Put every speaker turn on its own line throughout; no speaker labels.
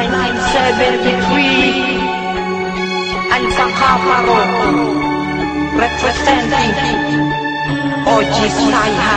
1973 Alpha Kaparo representing OG Saiha.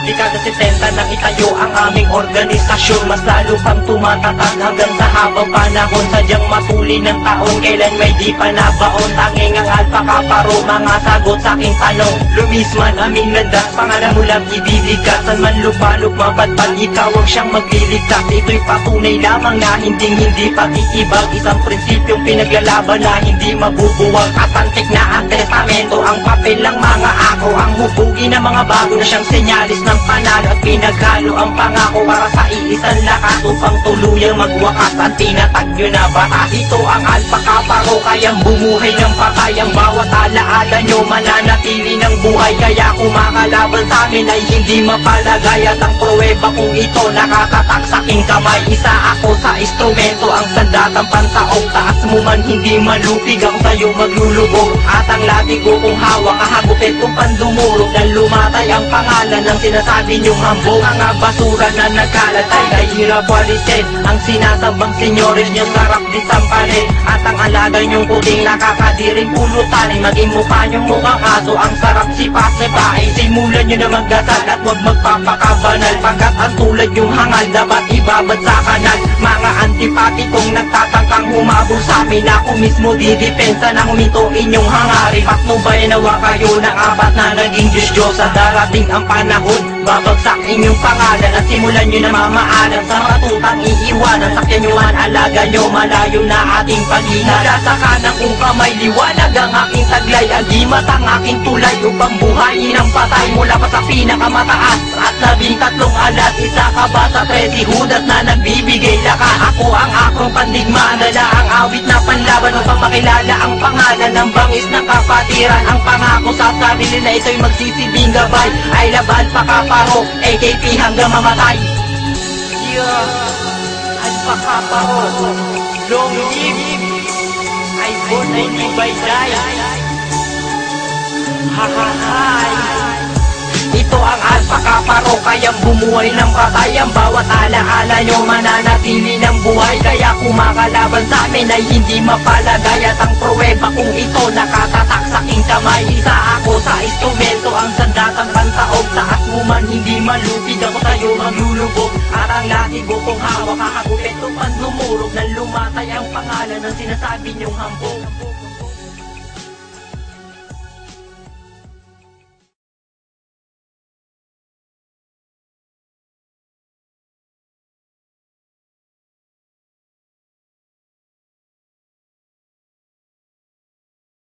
Dekada 70 nang itayo ang aming organisasyon, mas lalo pang tumatatag hanggang sa habang panahon. Sadyang matuli ng taon, kailan may di pa nabaon. Tanging ang Alpha Kaparo, mga sagot sa aking tanong. Lumisman aming landas, pangalan mo lang ibibigkas. San man lupalop mapatpal, ikaw ang siyang magliligtas. Ito'y patunay lamang na hindi patitibag. Isang prinsipyong pinaglalaban na hindi mabubuwag. At antik na ang testamento, ang papel ng mga ako. Ang hubugi ng mga bago na siyang senyalis ng panalo at pinaghalo ang pangako para sa iisang lakas upang tuluyang magwakas ang tinatag nyo na batas. Ito ang Alpha Kaparo, kayang bumuhay ng patay. Ang bawat alaala nyo mananatili ng buhay. Kaya kumakalaban sa amin ay hindi mapalagay. At ang pruweba kung ito nakatatak sa aking kamay. Isa ako sa instrumento, ang sandatang pantaong. Taas mo man hindi malupig, ako sa'yo maglulubog. At ang latigo kong hawak, kahagupit kong pandumurog. Nang lumatay ang pangalan ng sinasabi niyong hambog. Mga basura na nagkalat ay kahirap walisin. Ang sinasabang senyores niyo sarap disampalin. At ang alaga niyong puting nakakadiring pulutanin. Maging mukha niyong mukhang aso, ang sarap sipa-sipain. Simulan niyo na magdasal at huwag magpapakabanal. Pagkat ang tulad yung hangal dapat ibabad sa kanal. Mga antipatikong nagtatangkang humabol sa amin. Ako mismo didepensa ng huminto inyong hangarin. Patnubay nawa kayo ng apat na naging Diyos-Diyos. Sa darating ang panahon, babagsak inyong pangalan at simulan nyo na mamaalam sa matutang iiwanan. Sakyan nyo man, alaga nyo, malayo na ating paghina. Nasa kanang kong kamay, liwanag ang aking taglay. Agimat ang aking tulay upang buhayin ang patay. Mula pa sa pinakamataas at 13 alas. Isa ka ba sa 13 Judas na nagbibigay lakas? Ako ang akrong pandigma, dala ang awit na panlaban upang makilala ang pangalan ng bangis ng kapatiran. Ang pangako sa sarili na ito'y magsisilbing gabay. I love Alpha Kaparo, AKP hanggang mamatay. Alpha Kaparo, long live ay born ay libayday. Hahahay. Ito ang Alpha Kaparo, kayang bumuhay ng patay. Ang bawat alaala nyo mananatili ng buhay. Kaya kumakalaban sa amin ay hindi mapalagay. At ang pruweba kung ito nakatatak sa aking kamay. Isa ako sa instrumento, ang sandatang pantaog. Taas mo man hindi malupig, ako sa'yo maglulubog. At ang latigo kong hawak, kakagupit kong pandumurog. Nang lumatay ang pangalan ng sinasabi nyong hambog.